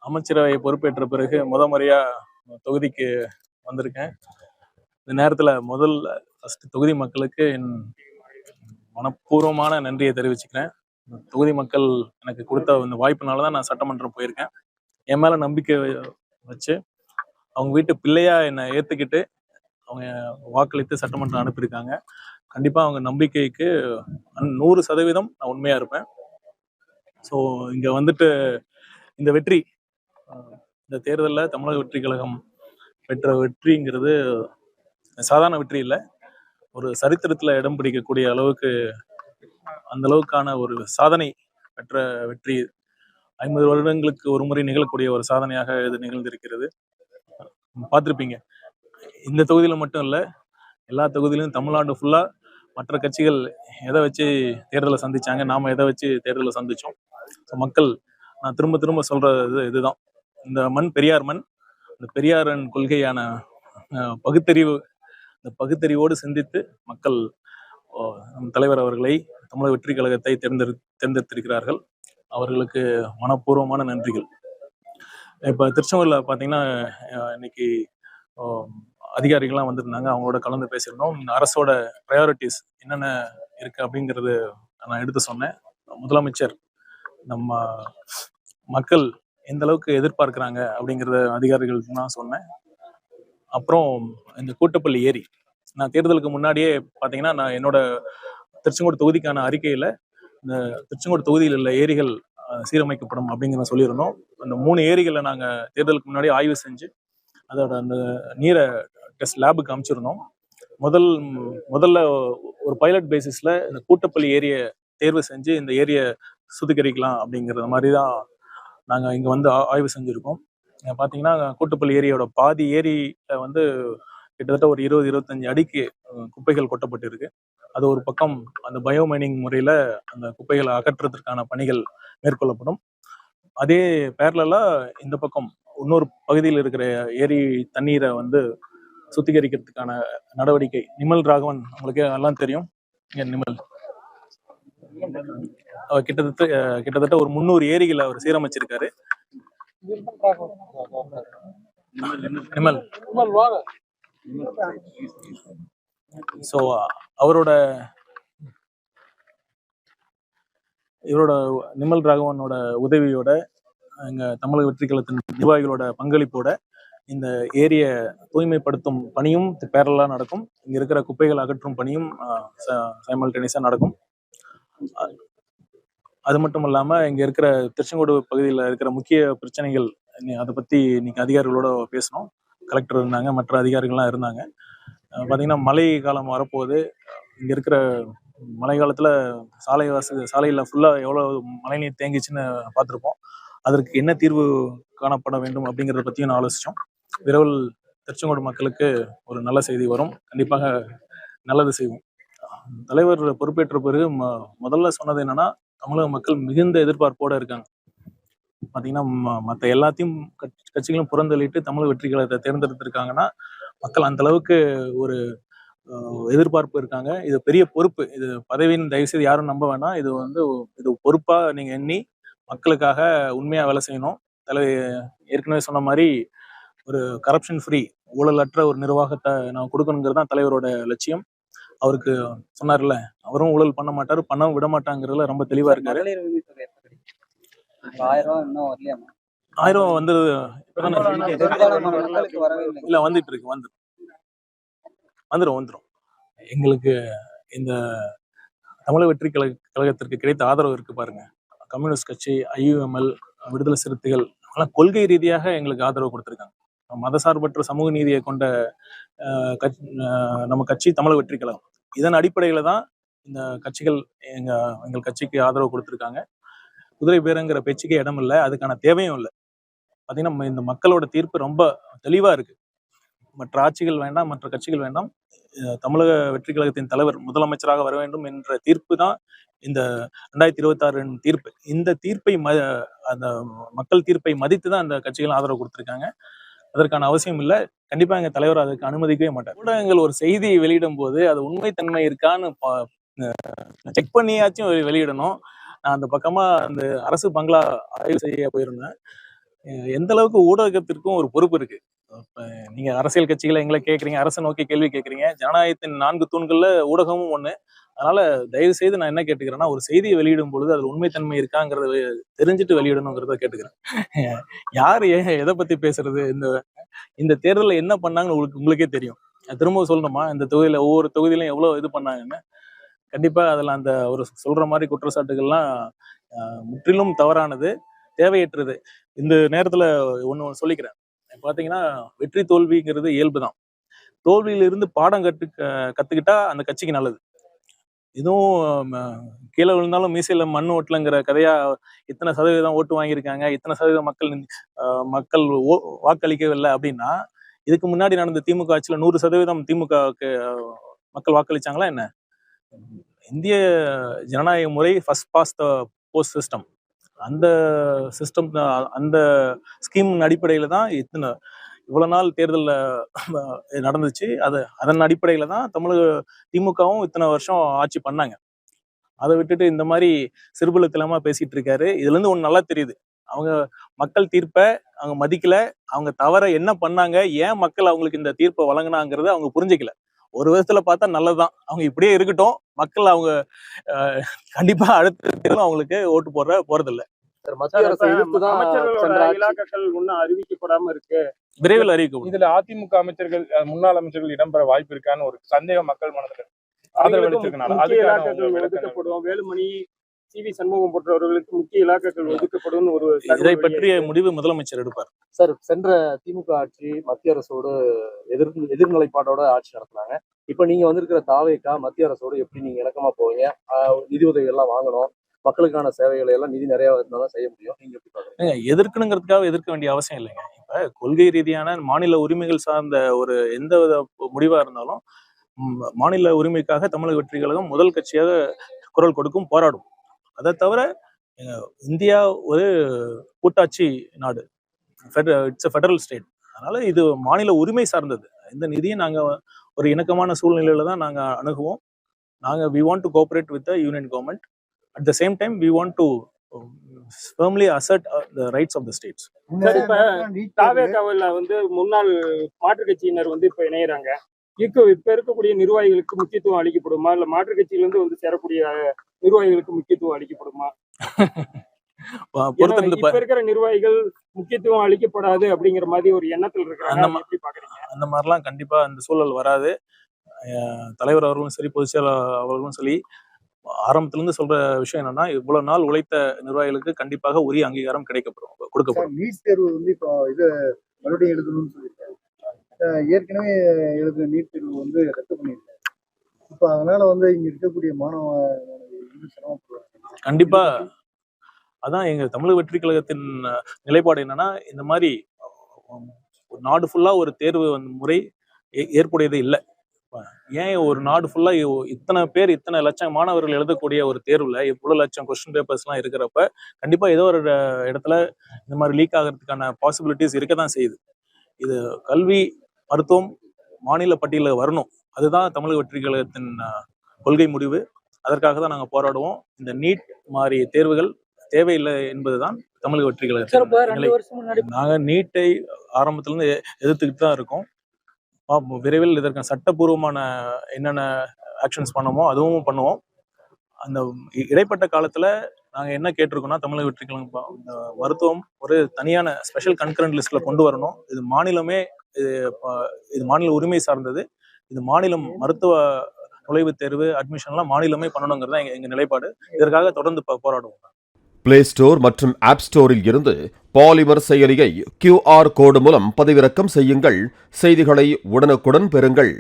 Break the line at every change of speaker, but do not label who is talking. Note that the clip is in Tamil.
அமைச்சரவை பொறுப்பேற்ற பிறகு முறையா தொகுதிக்கு வந்திருக்கேன். இந்த நேரத்துல ஃபர்ஸ்ட் தொகுதி மக்களுக்கு என் மனப்பூர்வமான நன்றியை தெரிவிச்சுக்கிறேன். தொகுதி மக்கள் எனக்கு கொடுத்த இந்த வாய்ப்புனாலதான் நான் சட்டமன்றம் போயிருக்கேன். என் மேல நம்பிக்கை வச்சு அவங்க வீட்டு பிள்ளையா என்னை ஏத்துக்கிட்டு அவங்க வாக்களித்து சட்டமன்றம் அனுப்பியிருக்காங்க. கண்டிப்பா அவங்க நம்பிக்கைக்கு 100% நான் உண்மையா இருப்பேன். ஸோ இங்க வந்துட்டு இந்த வெற்றி, இந்த தேர்தலில் தமிழக வெற்றி கழகம் பெற்ற வெற்றிங்கிறது சாதாரண வெற்றி இல்லை, ஒரு சரித்திரத்துல இடம் பிடிக்கக்கூடிய அளவுக்கு அந்த அளவுக்கான ஒரு சாதனை பெற்ற வெற்றி. 50 வருடங்களுக்கு ஒரு முறை நிகழக்கூடிய ஒரு சாதனையாக இது நிகழ்ந்திருக்கிறது. பார்த்துருப்பீங்க, இந்த தொகுதியில மட்டும் இல்லை, எல்லா தொகுதியிலும் தமிழ்நாடு ஃபுல்லா மற்ற கட்சிகள் எதை வச்சு தேர்தலை சந்திச்சாங்க, நாம எதை வச்சு தேர்தலை சந்திச்சோம். ஸோ மக்கள், நான் திரும்ப திரும்ப சொல்றது இதுதான், இந்த மண் பெரியார் மண். இந்த பெரியாரின் கொள்கையான பகுத்தறிவு, இந்த பகுத்தறிவோடு சிந்தித்து மக்கள் நம் தலைவர் அவர்களை, தமிழக வெற்றி கழகத்தை தேர்ந்தெடுத்திருக்கிறார்கள். அவர்களுக்கு மனப்பூர்வமான நன்றிகள். இப்ப திருச்செங்கோடுல பாத்தீங்கன்னா இன்னைக்கு அதிகாரிகள்லாம் வந்திருந்தாங்க, அவங்களோட கலந்து பேசியிருந்தோம். அரசோட ப்ரையாரிட்டிஸ் என்னென்ன இருக்கு அப்படிங்கிறது நான் எடுத்து சொன்னேன். முதலமைச்சர் நம்ம மக்கள் எந்த அளவுக்கு எதிர்பார்க்கிறாங்க அப்படிங்கிறத அதிகாரிகளுக்கு நான் சொன்னேன். அப்புறம் இந்த கூட்டப்பள்ளி ஏரி, நான் தேர்தலுக்கு முன்னாடியே பாத்தீங்கன்னா நான் என்னோட திருச்செங்கோடு தொகுதிக்கான அறிக்கையில இந்த திருச்செங்கோடு தொகுதியில் உள்ள ஏரிகள் சீரமைக்கப்படும் அப்படிங்கிற சொல்லியிருந்தோம். அந்த 3 ஏரிகளை நாங்க தேர்தலுக்கு முன்னாடி ஆய்வு செஞ்சு அதோட அந்த நீரை டெஸ்ட் லேபுக்கு அமைச்சிருந்தோம். முதல்ல ஒரு பைலட் பேசிஸ்ல இந்த கூட்டப்பள்ளி ஏரியை தேர்வு செஞ்சு இந்த ஏரியை சுத்திகரிக்கலாம் அப்படிங்கிற மாதிரி தான் நாங்கள் இங்கே வந்து ஆய்வு செஞ்சுருக்கோம். பார்த்தீங்கன்னா கூட்டப்பள்ளி ஏரியோட பாதி ஏரியில வந்து கிட்டத்தட்ட ஒரு 20-25 அடிக்கு குப்பைகள் கொட்டப்பட்டிருக்கு. அது ஒரு பக்கம் அந்த பயோமைனிங் முறையில் அந்த குப்பைகளை அகற்றுறதுக்கான பணிகள் மேற்கொள்ளப்படும். அதே பேரலா இந்த பக்கம் இன்னொரு பகுதியில் இருக்கிற ஏரி தண்ணீரை வந்து சுத்திகரிக்கிறதுக்கான நடவடிக்கை. நிமல் ராகவன் உங்களுக்கு எல்லாம் தெரியும். நிமல் கிட்டத்தட்ட ஒரு 300 ஏரிகளை அவர் சீரமைச்சிருக்காரு. நிமல், ஸோ இவரோட நிமல் ராகவனோட உதவியோட, எங்க தமிழக வெற்றி கழகத்தின் நிர்வாகிகளோட பங்களிப்போட இந்த ஏரிய தூய்மைப்படுத்தும் பணியும் பேரலா நடக்கும். இங்க இருக்கிற குப்பைகள் அகற்றும் பணியும் சைமல்டேனியஸா நடக்கும். அது மட்டும் இல்லாம இங்க இருக்கிற திருச்செங்கோடு பகுதியில் இருக்கிற முக்கிய பிரச்சனைகள், அதை பத்தி இன்னைக்கு அதிகாரிகளோட பேசணும். கலெக்டர் இருந்தாங்க, மற்ற அதிகாரிகள்லாம் இருந்தாங்க. பாத்தீங்கன்னா மழை காலம் வரப்போகுது. இங்க இருக்கிற மழை காலத்துல சாலையில ஃபுல்லா எவ்வளவு மழைநீர் தேங்கிச்சுன்னு பார்த்துருப்போம். அதற்கு என்ன தீர்வு காணப்பட வேண்டும் அப்படிங்கிறத பத்தியும் நான் ஆலோசிச்சோம். விரைவில் திருச்செங்கோடு மக்களுக்கு ஒரு நல்ல செய்தி வரும், கண்டிப்பாக நல்லது செய்வோம். தலைவர் பொறுப்பேற்ற பிறகு முதல்ல சொன்னது என்னன்னா, தமிழக மக்கள் மிகுந்த எதிர்பார்ப்போட இருக்காங்க. பாத்தீங்கன்னா மற்ற எல்லாத்தையும் கட்சிகளும் புறந்தள்ளிட்டு தமிழக வெற்றி கழகத்தை தேர்ந்தெடுத்திருக்காங்கன்னா மக்கள் அந்த அளவுக்கு ஒரு எதிர்பார்ப்பு இருக்காங்க. இது பெரிய பொறுப்பு, இது பதவியின் தயவுசெய்து யாரும் நம்ப வேண்டாம். இது பொறுப்பா நீங்க எண்ணி மக்களுக்காக உண்மையா வேலை செய்யணும். ஏற்கனவே சொன்ன மாதிரி ஒரு கரப்ஷன் ஃப்ரீ, ஊழலற்ற ஒரு நிர்வாகத்தை நான் கொடுக்கணுங்கிறது தான் தலைவரோட லட்சியம். அவருக்கு சொன்னார்ல, அவரும் ஊழல் பண்ண மாட்டாரு, பண்ண விட மாட்டாங்கிறதுல ரொம்ப தெளிவா இருக்காரு. 1000 வந்து இல்ல வந்துட்டு இருக்கு, வந்துடும். எங்களுக்கு இந்த தமிழக வெற்றி கழகத்திற்கு கிடைத்த ஆதரவு இருக்கு பாருங்க. கம்யூனிஸ்ட் கட்சி, IUML, விடுதலை சிறுத்தைகள் எல்லாம் கொள்கை ரீதியாக எங்களுக்கு ஆதரவு கொடுத்திருக்காங்க. மதசார்பற்ற சமூக நீதியை கொண்ட நம்ம கட்சி தமிழக வெற்றி கழகம். இதன் அடிப்படையில தான் இந்த கட்சிகள் எங்கள் கட்சிக்கு ஆதரவு கொடுத்திருக்காங்க. குதிரை பேருங்கிற பேச்சுக்கே இடம் இல்லை, அதுக்கான தேவையும் இல்லை. பாத்தீங்கன்னா இந்த மக்களோட தீர்ப்பு ரொம்ப தெளிவா இருக்கு. மற்ற ஆட்சிகள் வேண்டாம், மற்ற கட்சிகள் வேண்டாம், தமிழக வெற்றி கழகத்தின் தலைவர் முதலமைச்சராக வர வேண்டும் என்ற தீர்ப்பு தான் இந்த 2026 தீர்ப்பு. இந்த தீர்ப்பை அந்த மக்கள் தீர்ப்பை மதித்து தான் அந்த கட்சிகள் ஆதரவு கொடுத்திருக்காங்க. அதற்கான அவசியம் இல்லை. கண்டிப்பா எங்க தலைவர் அதுக்கு அனுமதிக்கவே மாட்டார். ஊடகங்கள் ஒரு செய்தி வெளியிடும் போது அது உண்மைத்தன்மை இருக்கான்னு செக் பண்ணியாச்சும் வெளியிடணும். நான் அந்த பக்கமா அந்த அரசு பங்களா ஆய்வு செய்ய போயிருந்தேன். எந்த அளவுக்கு ஊடகத்திற்கும் ஒரு பொறுப்பு இருக்கு. இப்ப நீங்க அரசியல் கட்சிகளை எங்களை கேட்குறீங்க, அரசை நோக்கி கேள்வி கேட்குறீங்க. ஜனநாயகத்தின் 4 தூண்கள்ல ஊடகமும் ஒண்ணு. அதனால தயவு செய்து நான் என்ன கேட்டுக்கிறேன்னா, ஒரு செய்தியை வெளியிடும் பொழுது அதுல உண்மைத்தன்மை இருக்காங்கிறத தெரிஞ்சுட்டு வெளியிடணுங்கிறத கேட்டுக்கிறேன். யார் எதை பத்தி பேசுறது? இந்த தேர்தலில் என்ன பண்ணாங்கன்னு உங்களுக்கே தெரியும். திரும்ப சொல்லணுமா? இந்த தொகுதியில ஒவ்வொரு தொகுதியிலும் எவ்வளவு இது பண்ணாங்கன்னு. கண்டிப்பா அதுல அந்த ஒரு சொல்ற மாதிரி குற்றச்சாட்டுகள்லாம் முற்றிலும் தவறானது, தேவையற்றது. இந்த நேரத்துல ஒண்ணு சொல்லிக்கிறேன். பாத்தீங்கன்னா வெற்றி தோல்விங்கிறது இயல்புதான். தோல்வியிலிருந்து பாடம் கத்துக்கிட்டா அந்த கட்சிக்கு நல்லது. இதுவும் கீழே விழுந்தாலும் மீசையில மண் ஓட்டலங்கிற கதையா இத்தனை சதவீதம் ஓட்டு வாங்கியிருக்காங்க, இத்தனை சதவீதம் மக்கள் வாக்களிக்கவில்லை அப்படின்னா, இதுக்கு முன்னாடி நடந்த திமுக ஆட்சியில 100% திமுகவுக்கு மக்கள் வாக்களிச்சாங்களா என்ன? இந்திய ஜனநாயக முறை first past the post system. அந்த சிஸ்டம், அந்த ஸ்கீம் அடிப்படையில தான் இவ்வளவு நாள் தேர்தலில் நடந்துச்சு. அதன் அடிப்படையில தான் திமுகவும் இத்தனை வருஷம் ஆட்சி பண்ணாங்க. அதை விட்டுட்டு இந்த மாதிரி சிறுபுலத்திலமா பேசிட்டு இருக்காரு. இதுல இருந்து ஒண்ணு நல்லா தெரியுது, அவங்க மக்கள் தீர்ப்பை அவங்க மதிக்கல, அவங்க தவற என்ன பண்ணாங்க, ஏன் மக்கள் அவங்களுக்கு இந்த தீர்ப்பை வழங்கினாங்கிறத அவங்க புரிஞ்சுக்கல. ஒரு விதத்துல பார்த்தா நல்லதுதான், அவங்க இப்படியே இருக்கட்டும், மக்கள் அவங்க கண்டிப்பா அடுத்த தேர்தலும் அவங்களுக்கு ஓட்டு போறதில்லை.
இலாக்காக்கள் இன்னும் அறிவிக்கப்படாம இருக்கு,
விரைவில் அறிவிக்கும்.
இதுல அதிமுக அமைச்சர்கள், முன்னாள் அமைச்சர்கள் இடம்பெற வாய்ப்பு இருக்கான்னு ஒரு சந்தேகம் மக்கள் மனதில் ஒதுக்கப்படும். வேலுமணி, சி.வி. சண்முகம் போன்றவர்களுக்கு முக்கிய இலாக்காக்கள் ஒதுக்கப்படும் ஒரு
இதை பற்றிய முடிவு முதலமைச்சர் எடுப்பார்.
சார், சென்ற திமுக ஆட்சி மத்திய அரசோடு எதிர்நிலைப்பாட்டோட ஆட்சி நடத்தினாங்க. இப்ப நீங்க வந்திருக்கிற தாவேகா மத்திய அரசோடு எப்படி நீங்க இணக்கமா போவீங்க? நிதி உதவி எல்லாம் வாங்கணும், மக்களுக்கான சேவைகளை எல்லாம் நிதி நிறைய இருந்தாலும் செய்ய முடியும். நீங்க எப்படி பாக்குறீங்க?
எதிர்க்கணுங்கிறதுக்காக எதிர்க்க வேண்டிய அவசியம் இல்லைங்க. இப்ப கொள்கை ரீதியான மாநில உரிமைகள் சார்ந்த ஒரு எந்த வித முடிவா இருந்தாலும் மாநில உரிமைக்காக தமிழக வெற்றி கழகம் முதல் கட்சியாக குரல் கொடுக்கும், போராடும். அதை தவிர இந்தியா ஒரு கூட்டாட்சி நாடு, இட்ஸ் ஃபெடரல் ஸ்டேட். அதனால இது மாநில உரிமை சார்ந்தது. இந்த நிதியை நாங்க ஒரு இணக்கமான சூழ்நிலையில தான் நாங்க அணுகுவோம். we want to cooperate with the union government. At the same time, we want to firmly assert the rights of the states.
தாவேகாவில் முன்னாள் மாற்றுக் கட்சியினர் இப்ப இணையறாங்க. இப்ப இருக்கக்கூடிய நிர்வாகிகளுக்கு முக்கியத்துவம் அளிக்கப்படுமா, இல்ல மாற்றுக் கட்சியிலிருந்து சேரக்கூடிய நிர்வாகிகளுக்கு முக்கியத்துவம் அளிக்கப்படுமா? இப்ப இருக்கிற நிர்வாகிகள் முக்கியத்துவம் அளிக்கப்படாது அப்படிங்கிற மாதிரி ஒரு எண்ணத்தில் இருக்காங்க. எப்படி பாக்குறீங்க?
அந்த மாதிரிலாம் கண்டிப்பா அந்த சூழல் வராது. தலைவர் அவர்களும் சரி, பொதுச் செயலாளர் அவர்களும் சரி, ஆரம்பத்துல இருந்து சொல்ற விஷயம் என்னன்னா, இவ்வளவு நாள் உழைத்த நிர்வாகிகளுக்கு கண்டிப்பாக உரிய அங்கீகாரம் கொடுக்கப்படும்.
நீட் தேர்வு இப்போ இது மறுபடியும் எழுதணும்னு சொல்லியிருக்காங்க. ஏற்கனவே எழுதுற நீட் தேர்வு ரத்து பண்ணியிருக்காங்க. இப்ப அதனால இங்க இருக்கக்கூடிய மாணவ சிரமப்படுறாங்க.
கண்டிப்பா அதான் எங்க தமிழக வெற்றி கழகத்தின் நிலைப்பாடு என்னன்னா, இந்த மாதிரி நாடு ஃபுல்லா ஒரு தேர்வு முறை ஏற்புடையது இல்லை. ஏன் ஒரு நாடு ஃபுல்லா இத்தனை லட்சம் மாணவர்கள் எழுதக்கூடிய ஒரு தேர்வுல எவ்வளவு லட்சம் கொஸ்டின் பேப்பர்ஸ் எல்லாம் இருக்கிறப்ப கண்டிப்பா ஏதோ ஒரு இடத்துல இந்த மாதிரி லீக் ஆகிறதுக்கான பாசிபிலிட்டிஸ் இருக்கதான் செய்யுது. இது கல்வி, மருத்துவம் மாநில பட்டியலில் வரணும். அதுதான் தமிழக வெற்றி கழகத்தின் கொள்கை முடிவு. அதற்காக தான் நாங்க போராடுவோம். இந்த நீட் மாதிரி தேர்வுகள் தேவையில்லை என்பதுதான் தமிழக வெற்றி கழகத்தின். நாங்க நீட்டை ஆரம்பத்துல இருந்து எதிர்த்துக்கிட்டு தான் இருக்கோம். விரைவில் இதற்கு சட்டப்பூர்வமான என்னென்ன ஆக்ஷன்ஸ் பண்ணமோ அதுவும் பண்ணுவோம். அந்த இடைப்பட்ட காலத்துல நாங்க என்ன கேட்டிருக்கோம்னா, தமிழக வெற்றி கழகம் இந்த மருத்துவம் ஒரு தனியான ஸ்பெஷல் கன்கரண்ட் லிஸ்ட்ல கொண்டு வரணும். இது மாநில உரிமை சார்ந்தது. இது மாநிலம் மருத்துவ நுழைவுத் தேர்வு அட்மிஷன்லாம் மாநிலமே பண்ணணுங்கிறதா எங்க நிலைப்பாடு. இதற்காக தொடர்ந்து போராடுவோம்.
பிளே ஸ்டோர் மற்றும் ஆப் ஸ்டோரில் இருந்து பாலிமர் செயலியை QR கோடு மூலம் பதிவிறக்கம் செய்யுங்கள். செய்திகளை உடனுக்குடன் பெறுங்கள்.